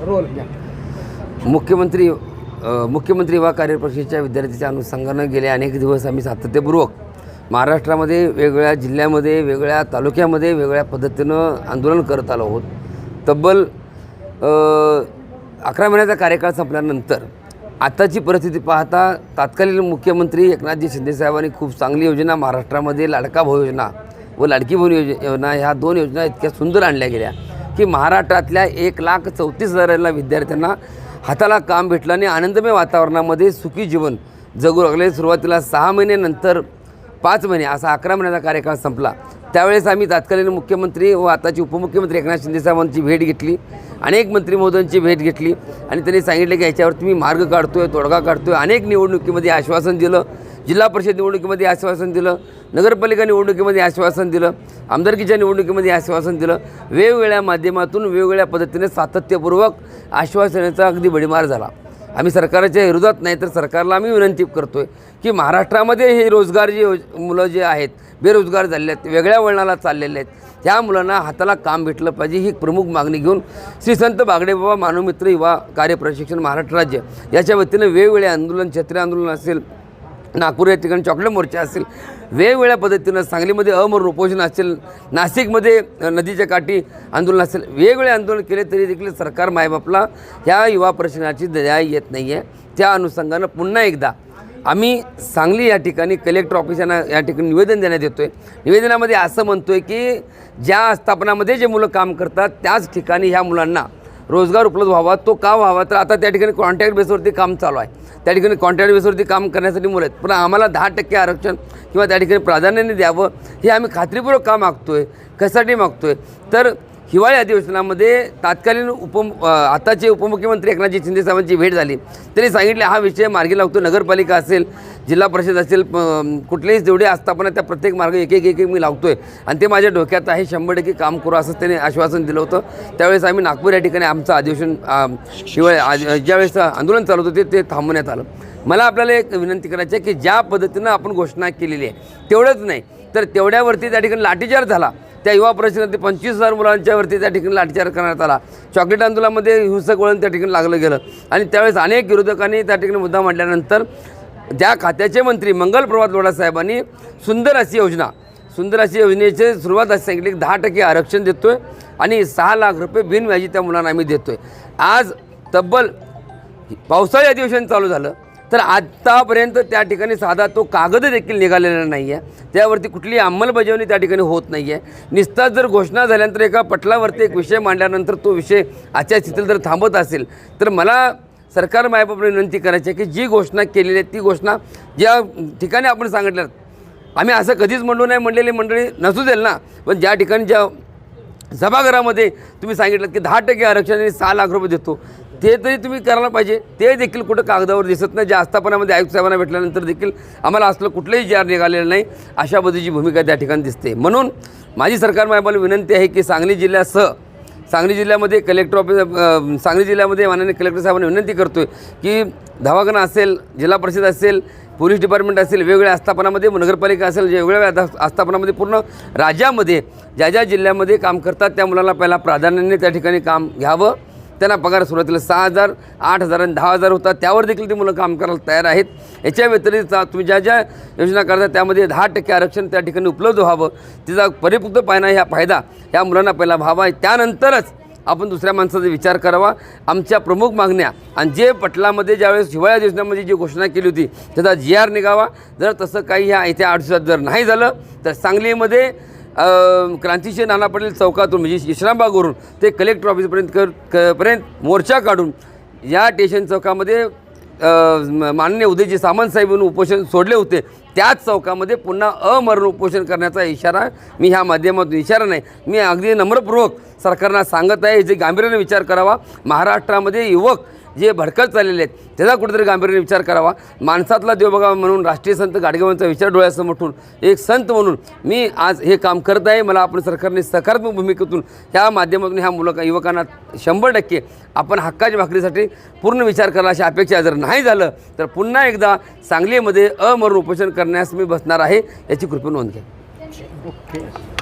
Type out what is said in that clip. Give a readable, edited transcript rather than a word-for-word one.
Role घ्या. मुख्यमंत्री युवा कार्यपरिषदेच्या विद्यार्थ्यांच्या अनुषंगानं गेले अनेक दिवस आम्ही सातत्यपूर्वक महाराष्ट्रामध्ये वेगवेगळ्या जिल्ह्यामध्ये वेगवेगळ्या तालुक्यामध्ये वेगवेगळ्या पद्धतीनं आंदोलन करत आलो आहोत. तब्बल 11 महिन्याचा कार्यकाळ संपल्यानंतर आताची परिस्थिती पाहता तत्कालीन मुख्यमंत्री एकनाथजी शिंदेसाहेबांनी खूप चांगली योजना महाराष्ट्रामध्ये लाडका भाऊ योजना व लाडकी बहीण योजना ह्या 2 योजना इतक्या सुंदर आणल्या गेल्या की महाराष्ट्रातल्या 1,34,000 विद्यार्थ्यांना हाताला काम भेटलं आणि आनंदमय वातावरणामध्ये सुखी जीवन जगू लागले. सुरुवातीला 6 महिने नंतर 5 महिने असा 11 महिन्याचा कार्यकाळ संपला. त्यावेळेस आम्ही तत्कालीन मुख्यमंत्री व आताची उपमुख्यमंत्री एकनाथ शिंदेसाहेबांची भेट घेतली, अनेक मंत्री महोदयांची भेट घेतली आणि त्यांनी सांगितलं की याच्यावर तुम्ही मार्ग काढतोय, तोडगा काढतोय. अनेक निवडणुकीमध्ये आश्वासन दिलं, जिल्हा परिषद निवडणुकीमध्ये आश्वासन दिलं, नगरपालिका निवडणुकीमध्ये आश्वासन दिलं, आमदारकीच्या निवडणुकीमध्ये आश्वासन दिलं. वेगवेगळ्या माध्यमातून वेगवेगळ्या पद्धतीने सातत्यपूर्वक आश्वासनाचा अगदी भडीमार झाला. आम्ही सरकारच्या विरोधात नाही तर सरकारला आम्ही विनंती करतो आहे की महाराष्ट्रामध्ये हे रोजगार मुलं जे आहेत बेरोजगार झालेले आहेत, वेगळ्या वळणाला चाललेले आहेत, त्या मुलांना हाताला काम भेटलं पाहिजे ही प्रमुख मागणी घेऊन श्री संत बागडेबाबा मानवमित्र युवा कार्यप्रशिक्षण महाराष्ट्र राज्य याच्या वतीनं वेगवेगळे आंदोलन, छत्री आंदोलन असेल, नागपूर या ठिकाणी चॉकलेट मोर्चा असेल, वेगवेगळ्या पद्धतीनं सांगलीमध्ये अमरण उपोषण असेल, नाशिकमध्ये नदीच्या काठी आंदोलन असेल, वेगवेगळे आंदोलन केले तरी देखील सरकार मायबापला ह्या युवा प्रशिक्षणाची दया येत नाही आहे. त्या अनुषंगानं पुन्हा एकदा आम्ही सांगली या ठिकाणी कलेक्टर ऑफिसांना या ठिकाणी निवेदन देण्यात येतो आहे. निवेदनामध्ये असं म्हणतो आहे की ज्या आस्थापनामध्ये जे मुलं काम करतात त्याच ठिकाणी ह्या मुलांना रोजगार उपलब्ध व्हावा. तो का व्हावा तर आता त्या ठिकाणी कॉन्ट्रॅक्ट बेसवरती काम चालू आहे, त्या ठिकाणी कॉन्ट्रॅक्ट बेसवरती काम करण्यासाठी मुलं आहेत, पण आम्हाला 10% आरक्षण किंवा त्या ठिकाणी प्राधान्याने द्यावं हे आम्ही खात्रीपूर्वक का मागतो आहे. कशासाठी मागतो आहे तर हिवाळी अधिवेशनामध्ये तत्कालीन आताचे उपमुख्यमंत्री एकनाथजी शिंदेसाहेबांची भेट झाली. त्यांनी सांगितले हा विषय मार्गी लागतो, नगरपालिका असेल, जिल्हा परिषद असेल, कुठलेही जेवढे आस्थापना त्या प्रत्येक मार्ग एक एक मी लावतो आहे आणि ते माझ्या डोक्यात आहे, 100% काम करू असं त्यांनी आश्वासन दिलं होतं. त्यावेळेस आम्ही नागपूर या ठिकाणी आमचं अधिवेशन हिवाळी ज्यावेळेस आंदोलन चालू होतं ते थांबवण्यात आलं. मला आपल्याला एक विनंती करायची आहे की ज्या पद्धतीनं आपण घोषणा केलेली आहे तेवढंच नाही तर तेवढ्यावरती त्या ठिकाणी लाठीचार्ज झाला. त्या युवा परिषदेमध्ये 25,000 मुलांच्यावरती त्या ठिकाणी लाठीचार्ज करण्यात आला. चॉकलेट आंदोलनामध्ये हिंसक वळण त्या ठिकाणी लागलं गेलं आणि त्यावेळेस अनेक विरोधकांनी त्या ठिकाणी मुद्दा मांडल्यानंतर त्या खात्याचे मंत्री मंगल प्रभात लोढा साहेबांनी सुंदर अशी योजनेची सुरुवात अशी सांगितली की 10% आरक्षण देतो आहे आणि 6 लाख रुपये बिनव्याजी त्या मुलांना आम्ही देतो आहे. आज तब्बल पावसाळी अधिवेशन चालू झालं तर आत्तापर्यंत त्या ठिकाणी साधा तो कागद देखील निघालेला नाही आहे, त्यावरती कुठली अंमलबजावणी त्या ठिकाणी होत नाही आहे. निस्ताच जर घोषणा झाल्यानंतर एका पटलावरती एक विषय मांडल्यानंतर तो विषय आचारसंहितेला जर थांबत असेल तर मला सरकार मायबापला विनंती करायची आहे की जी घोषणा केलेली आहे ती घोषणा ज्या ठिकाणी आपण सांगितलं, आम्ही असं कधीच म्हणलो नाही, म्हणलेली मंडळी नसू देईल ना, पण ज्या ठिकाणी ज्या सभागृहामध्ये तुम्ही सांगितलं की 10% आरक्षण आणि 6 लाख रुपये देतो ते तरी तुम्ही करायला पाहिजे. ते देखील कुठं कागदावर दिसत नाही. ज्या आस्थापनामध्ये आयुक्त साहेबांना भेटल्यानंतर देखील आम्हाला असलं कुठलंही जार निघालेलं नाही, अशा पद्धतीची भूमिका त्या ठिकाणी दिसते. म्हणून माझी सरकार मायबाला विनंती आहे की सांगली जिल्ह्यामध्ये कलेक्टर ऑफिस सांगली जिल्ह्यामध्ये माननीय कलेक्टर साहेबांना विनंती करतो आहे की दवाखाना असेल, जिल्हा परिषद असेल, पोलीस डिपार्टमेंट असेल, वेगवेगळ्या आस्थापनामध्ये, नगरपालिका असेल, वेगवेगळ्या आस्थापनामध्ये पूर्ण राज्यामध्ये ज्या जिल्ह्यामध्ये काम करतात त्या मुलांना पहिला प्राधान्याने त्या ठिकाणी काम घ्यावं. त्यांना पगार सुरुवातीला 6,000, 8,000 आणि 10,000 होता, त्यावर देखील ती मुलं काम करायला तयार आहेत. याच्या व्यतिरिक्त तुम्ही ज्या योजना करता त्यामध्ये 10% आरक्षण त्या ठिकाणी उपलब्ध व्हावं, तिचा परिपूर्ण फायदा ह्या मुलांना पहिला व्हावा. त्यानंतरच आपण दुसऱ्या माणसाचा विचार करावा. आमच्या प्रमुख मागण्या आणि जे पटलामध्ये ज्यावेळेस हिवाळी अधिवेशनामध्ये जी घोषणा केली होती त्याचा GR निघावा. जर तसं काही ह्या येत्या 8 दिवसात जर नाही झालं तर सांगलीमध्ये क्रांतिसिंह नाना पटेल चौकातून म्हणजे विश्रामबागवरून ते कलेक्टर ऑफिसपर्यंत मोर्चा काढून या स्टेशन चौकामध्ये माननीय उदयजी सामंत साहेबांनी उपोषण सोडले होते त्याच चौकामध्ये पुन्हा अमरण उपोषण करण्याचा इशारा मी ह्या माध्यमातून, इशारा नाही, मी अगदी नम्रपूर्वक सरकारला सांगत आहे जे गांभीर्याने विचार करावा. महाराष्ट्रामध्ये युवक जे भडकत चाललेले आहेत त्याचा कुठेतरी गांभीर्याने विचार करावा. माणसातला देव बघावा म्हणून राष्ट्रीय संत गाडगेबाबांचा विचार डोळ्यासमोर ठेवून एक संत म्हणून मी आज हे काम करत आहे. मला आपण सरकारने सकारात्मक भूमिकेतून ह्या माध्यमातून ह्या युवकांना 100% आपण हक्काच्या भाकरीसाठी पूर्ण विचार करायला अशी अपेक्षा. जर नाही झालं तर पुन्हा एकदा सांगलीमध्ये अमरण उपोषण करण्यास मी बसणार आहे, याची कृपया नोंद घ्या. ओके.